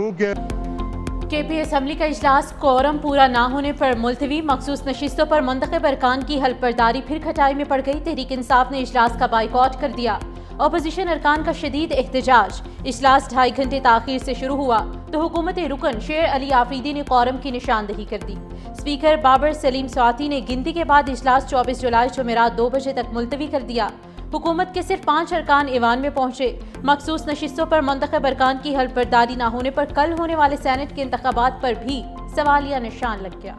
ہوں کہ KP assembly کا اجلاس کوورم پورا نہ ہونے پر ملتوی، مخصوص نشستوں پر منتخب ارکان کی حلف برداری پھر کھٹائی میں پڑ گئی۔ تحریک انصاف نے اجلاس کا بائیکاٹ کر دیا۔ اپوزیشن ارکان کا شدید احتجاج۔ اجلاس 2.5 گھنٹے تاخیر سے شروع ہوا تو حکومت رکن شیر علی آفریدی نے کوورم کی نشاندہی کر دی۔ اسپیکر بابر سلیم سواتی نے گنتی کے بعد اجلاس 24 جولائی جمعرات 2 بجے تک ملتوی کر دیا۔ حکومت کے صرف 5 ارکان ایوان میں پہنچے۔ مخصوص نشستوں پر منتخب ارکان کی حلف برداری نہ ہونے پر کل ہونے والے سینٹ کے انتخابات پر بھی سوالیہ نشان لگ گیا۔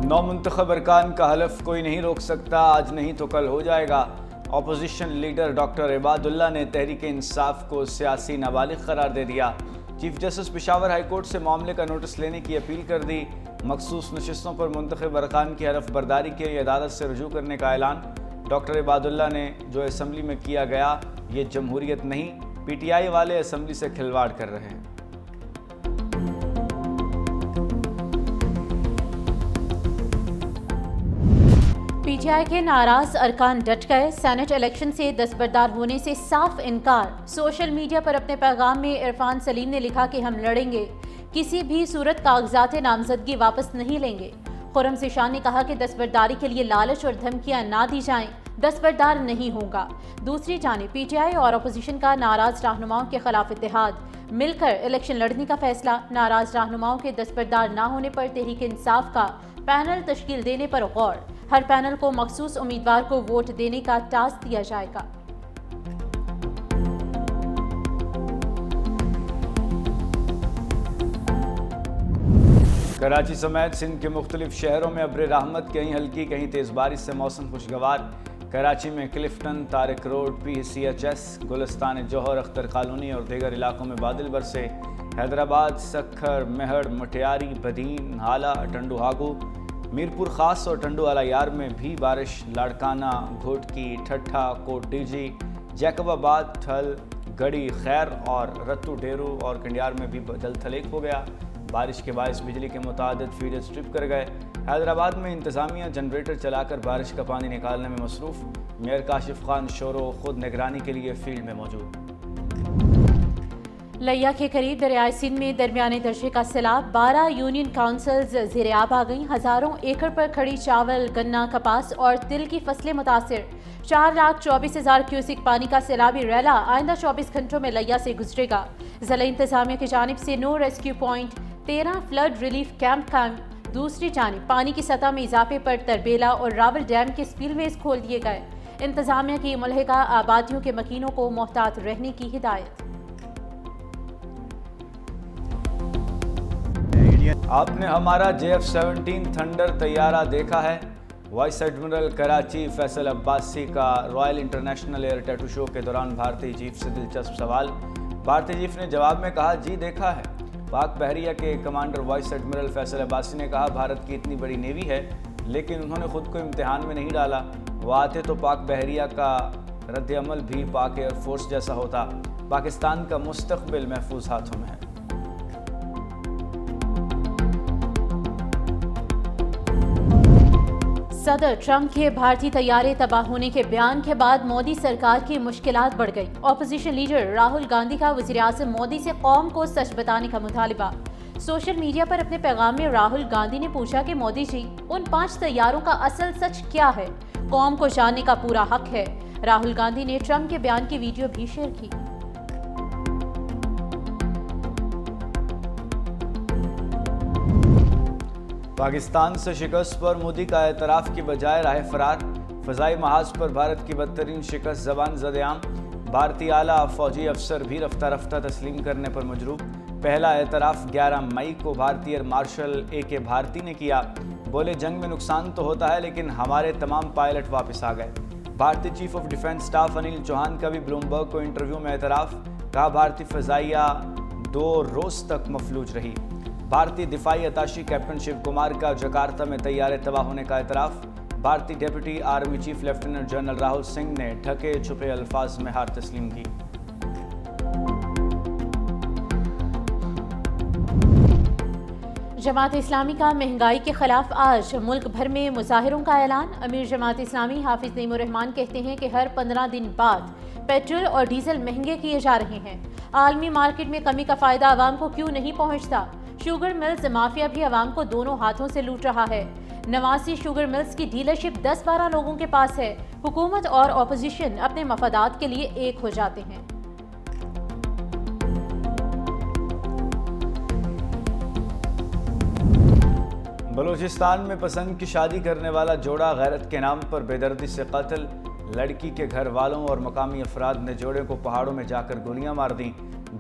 نو منتخب ارکان کا حلف کوئی نہیں روک سکتا، آج نہیں تو کل ہو جائے گا۔ اپوزیشن لیڈر ڈاکٹر عباد اللہ نے تحریک انصاف کو سیاسی نابالغ قرار دے دیا۔ Chief justice Peshawar high court سے معاملے کا نوٹس لینے کی اپیل کر دی۔ مخصوص نشستوں پر منتخب ارکان کی حلف برداری کے لیے عدالت سے رجوع کرنے کا اعلان۔ ڈاکٹر عباد اللہ نے جو اسمبلی میں کیا گیا یہ جمہوریت نہیں، PTI والے اسمبلی سے کھلواڑ کر رہے ہیں۔ PTI کے ناراض ارکان ڈٹ گئے۔ سینٹ الیکشن سے دستبردار ہونے سے صاف انکار۔ سوشل میڈیا پر اپنے پیغام میں عرفان سلیم نے لکھا کہ ہم لڑیں گے، کسی بھی صورت کاغذات نامزدگی واپس نہیں لیں گے۔ خرم ذیشان نے کہا کہ دستبرداری کے لیے لالچ اور دھمکیاں نہ دی جائیں، دستبردار نہیں ہوگا۔ دوسری جانب PTI اور اپوزیشن کا ناراض رہنماؤں کے خلاف اتحاد، مل کر الیکشن لڑنے کا فیصلہ۔ ناراض رہنماؤں کے دستبردار نہ ہونے پر تحریک انصاف کا پینل تشکیل دینے پر غور۔ ہر پینل کو مخصوص امیدوار کو ووٹ دینے کا ٹاسک دیا جائے گا۔ کراچی سمیت سندھ کے مختلف شہروں میں ابر رحمت، کہیں ہلکی کہیں تیز بارش سے موسم خوشگوار۔ کراچی میں کلفٹن، طارق روڈ، PCHS، گلستان جوہر، اختر کالونی اور دیگر علاقوں میں بادل برسے۔ حیدرآباد، سکھر، مہڑ، مٹیاری، بدین، ہالہ، ٹنڈو ہاگو، میرپور خاص اور ٹنڈو اعلیٰ یار میں بھی بارش۔ لاڑکانہ، گھوٹکی، ٹھٹھا، کوٹ DG، جیکب آباد، ٹھل، گڑی، خیر اور رتو ڈیرو اور کنڈیار میں بھی جل تھلیک ہو گیا۔ بارش کے باعث بجلی کے متعدد فیڈر سٹرپ کر گئے۔ حیدرآباد میں انتظامیہ جنریٹر چلا کر بارش کا پانی نکالنے میں مصروف۔ میئر کاشف خان شورو خود نگرانی کے لیے فیلڈ میں موجود۔ لیا کے قریب دریائے سندھ میں درمیانے درجے کا سیلاب، 12 یونین کاؤنسلز زیر آب آ گئیں۔ ہزاروں ایکڑ پر کھڑی چاول، گنا، کپاس اور تل کی فصلیں متاثر۔ 4,24,000 کیوسک پانی کا سیلابی ریلا آئندہ 24 گھنٹوں میں لیا سے گزرے گا۔ ضلع انتظامیہ کی جانب سے 9 rescue point, 13 flood relief camp قائم۔ دوسری جانب پانی کی سطح میں اضافے پر تربیلا اور راول ڈیم کے سپیل ویز کھول دیے گئے۔ انتظامیہ کی ملحقہ آبادیوں کے مکینوں کو محتاط رہنے کی ہدایت۔ آپ نے ہمارا JF-17 تھنڈر طیارہ دیکھا ہے؟ وائس ایڈمرل کراچی فیصل عباسی کا رائل انٹرنیشنل ایئر ٹیٹو شو کے دوران بھارتی چیف سے دلچسپ سوال۔ بھارتی چیف نے جواب میں کہا جی دیکھا ہے۔ پاک بحریہ کے commander vice admiral Faisal Abbasi نے کہا بھارت کی اتنی بڑی نیوی ہے لیکن انہوں نے خود کو امتحان میں نہیں ڈالا، وہ آتے تو پاک بحریہ کا رد عمل بھی پاک ایئر فورس جیسا ہوتا۔ پاکستان کا مستقبل محفوظ ہاتھوں میں ہے۔ صدر ٹرمپ کے بھارتی طیارے تباہ ہونے کے بیان کے بعد مودی سرکار کی مشکلات بڑھ گئی۔ اپوزیشن لیڈر راہل گاندھی کا وزیر اعظم مودی سے قوم کو سچ بتانے کا مطالبہ۔ سوشل میڈیا پر اپنے پیغام میں راہل گاندھی نے پوچھا کہ مودی جی، ان 5 طیاروں کا اصل سچ کیا ہے؟ قوم کو جاننے کا پورا حق ہے۔ راہل گاندھی نے ٹرمپ کے بیان کی ویڈیو بھی شیئر کی۔ پاکستان سے شکست پر مودی کا اعتراف کی بجائے راہ فرار۔ فضائی محاذ پر بھارت کی بدترین شکست زبان زد عام۔ بھارتی اعلیٰ فوجی افسر بھی رفتہ رفتہ تسلیم کرنے پر مجروح۔ پہلا اعتراف 11 مئی کو بھارتی ایئر مارشل AK بھارتی نے کیا۔ بولے جنگ میں نقصان تو ہوتا ہے لیکن ہمارے تمام پائلٹ واپس آ گئے۔ بھارتی چیف آف ڈیفنس اسٹاف انل چوہان کا بھی بلومبرگ کو انٹرویو میں اعتراف، کہا بھارتی فضائیہ 2 روز تک مفلوج رہی۔ بھارتی دفاعی اتاشی کیپٹن شیو کمار کا جکارتہ میں طیارے تباہ ہونے کا اعتراف۔ بھارتی deputy army chief lieutenant general Rahul Singh نے ڈھکے چھپے الفاظ میں ہار تسلیم کی۔ جماعت اسلامی کا مہنگائی کے خلاف آج ملک بھر میں مظاہروں کا اعلان۔ امیر جماعت اسلامی حافظ نعیم الرحمان کہتے ہیں کہ ہر 15 دن بعد پیٹرول اور ڈیزل مہنگے کیے جا رہے ہیں۔ عالمی مارکیٹ میں کمی کا فائدہ عوام کو کیوں نہیں پہنچتا؟ شوگر ملز مافیا بھی عوام کو دونوں ہاتھوں سے لوٹ رہا ہے۔ 89 شوگر ملز کی ڈیلرشپ 10-12 لوگوں کے پاس ہے۔ حکومت اور اپوزیشن اپنے مفادات کے لیے ایک ہو جاتے ہیں۔ بلوچستان میں پسند کی شادی کرنے والا جوڑا غیرت کے نام پر بے دردی سے قتل۔ لڑکی کے گھر والوں اور مقامی افراد نے جوڑے کو پہاڑوں میں جا کر گولیاں مار دیں۔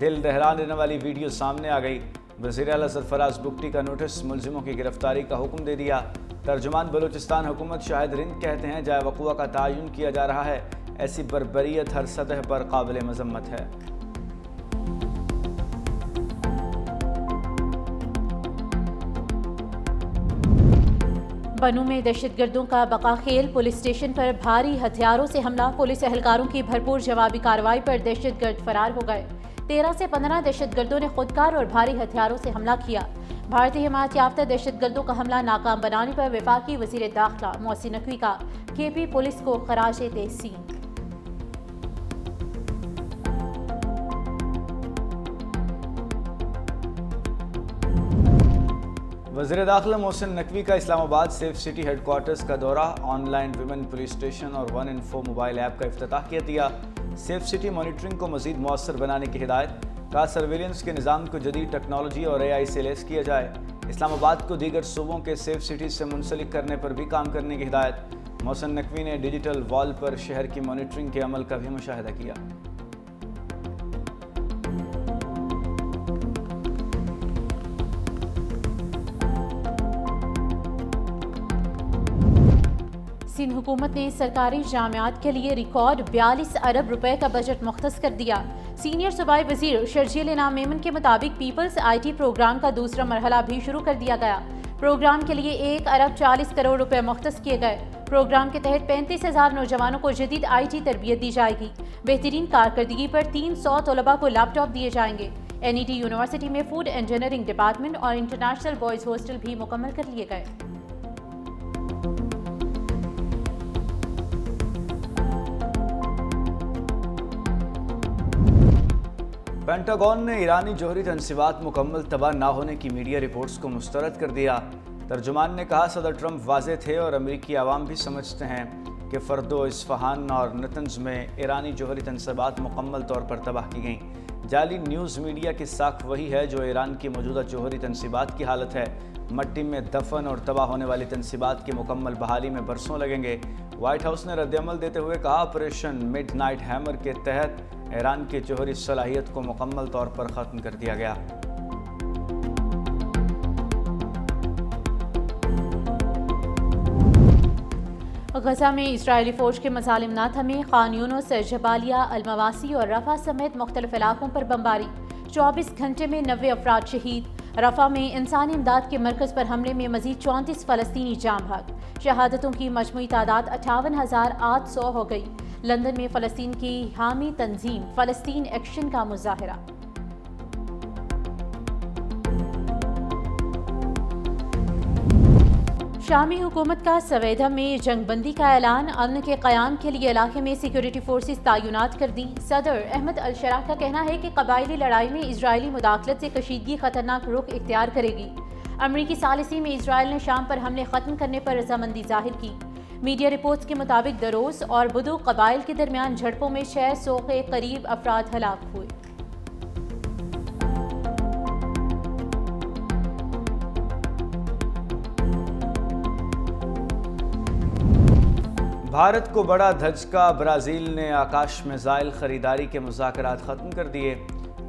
دل دہلا دینے والی ویڈیو سامنے آ گئی۔ وزیر اعلیٰ سرفراز بگٹی کا نوٹس، ملزموں کی گرفتاری کا حکم دے دیا۔ ترجمان بلوچستان حکومت شاہد رند کہتے ہیں جائے وقوع کا تعین کیا جا رہا ہے۔ ایسی بربریت ہر سطح پر قابل مذمت ہے۔ بنوں میں دہشت گردوں کا بقا کھیل، پولیس اسٹیشن پر بھاری ہتھیاروں سے حملہ، پولیس اہلکاروں کی بھرپور جوابی کارروائی پر دہشت گرد فرار ہو گئے۔ 13 سے 15 دہشت گردوں نے خودکار اور بھاری ہتھیاروں سے حملہ کیا۔ بھارتی حمایت یافتہ دہشت گردوں کا حملہ ناکام بنانے پر وفاقی وزیر داخلہ محسن نقوی کا KP پولیس کو خراج تحسین۔ وزیر داخلہ محسن نقوی کا اسلام آباد سیف سٹی ہیڈ کوارٹرز کا دورہ، on line women police station اور 1 موبائل ایپ کا افتتاح کیا دیا۔ سیف سٹی مانیٹرنگ کو مزید مؤثر بنانے کی ہدایت، کہا سرویلنس کے نظام کو جدید ٹیکنالوجی اور AI سے لیس کیا جائے۔ اسلام آباد کو دیگر صوبوں کے سیف سٹیز سے منسلک کرنے پر بھی کام کرنے کی ہدایت۔ محسن نقوی نے ڈیجیٹل وال پر شہر کی مانیٹرنگ کے عمل کا بھی مشاہدہ کیا۔ سندھ حکومت نے سرکاری جامعات کے لیے ریکارڈ 42 ارب روپے کا بجٹ مختص کر دیا۔ سینئر صوبائی وزیر شرجیل انعام میمن کے مطابق پیپلز IT پروگرام کا دوسرا مرحلہ بھی شروع کر دیا گیا۔ پروگرام کے لیے 1 ارب 40 کروڑ روپے مختص کیے گئے۔ پروگرام کے تحت 35,000 نوجوانوں کو جدید IT تربیت دی جائے گی۔ بہترین کارکردگی پر 300 طلباء کو لیپ ٹاپ دیے جائیں گے۔ NET یونیورسٹی میں فوڈ انجینئرنگ ڈپارٹمنٹ اور انٹرنیشنل بوائز ہاسٹل بھی مکمل کر لیے گئے۔ پینٹاگون نے ایرانی جوہری تنصیبات مکمل تباہ نہ ہونے کی میڈیا رپورٹس کو مسترد کر دیا۔ ترجمان نے کہا صدر ٹرمپ واضح تھے اور امریکی عوام بھی سمجھتے ہیں کہ فردو، اصفہان اور نتنز میں ایرانی جوہری تنصیبات مکمل طور پر تباہ کی گئیں۔ جعلی نیوز میڈیا کی ساکھ وہی ہے جو ایران کی موجودہ جوہری تنصیبات کی حالت ہے۔ مٹی میں دفن اور تباہ ہونے والی تنصیبات کی مکمل بحالی میں برسوں لگیں گے۔ وائٹ ہاؤس نے رد عمل دیتے ہوئے کہا آپریشن مڈ نائٹ ہیمر کے تحت ایران کی جوہری صلاحیت کو مکمل طور پر ختم کر دیا گیا۔ غزہ میں اسرائیلی فوج کے مظالم نہ تھمے، خان یونس، جبالیہ، المواسی اور رفح سمیت مختلف علاقوں پر بمباری، 24 گھنٹے میں 90 افراد شہید۔ رفح میں انسانی امداد کے مرکز پر حملے میں مزید 34 فلسطینی جاں بحق، شہادتوں کی مجموعی تعداد 58,800 ہو گئی۔ لندن میں فلسطین کی حامی تنظیم فلسطین ایکشن کا مظاہرہ۔ شامی حکومت کا سویدھا میں جنگ بندی کا اعلان، امن کے قیام کے لیے علاقے میں سیکیورٹی فورسز تعینات کر دی۔ صدر احمد الشرا کا کہنا ہے کہ قبائلی لڑائی میں اسرائیلی مداخلت سے کشیدگی خطرناک رخ اختیار کرے گی۔ امریکی ثالثی میں اسرائیل نے شام پر حملے ختم کرنے پر رضامندی ظاہر کی۔ میڈیا رپورٹس کے مطابق دروز اور بدو قبائل کے درمیان جھڑپوں میں 600 کے قریب افراد ہلاک ہوئے۔ بھارت کو بڑا دھچکا، برازیل نے آکاش میزائل خریداری کے مذاکرات ختم کر دیے۔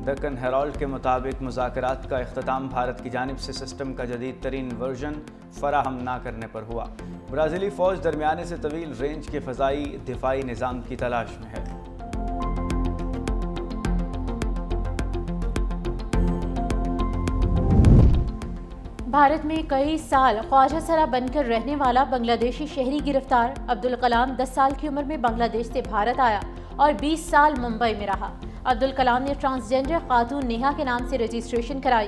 دکن ہیرالڈ کے مطابق مذاکرات کا اختتام بھارت کی جانب سے سسٹم کا جدید ترین ورژن فراہم نہ کرنے پر ہوا۔ برازیلی فوج درمیانے سے طویل رینج کے فضائی دفاعی نظام کی تلاش میں ہے۔ بھارت میں کئی سال خواجہ سرا بن کر رہنے والا بنگلہ دیشی شہری گرفتار۔ عبدالکلام 10 سال کی عمر میں بنگلہ دیش سے بھارت آیا اور 20 سال ممبئی میں رہا۔ عبدالکلام نے ٹرانسجنڈر خاتون نیہا کے نام سے رجسٹریشن کرائی۔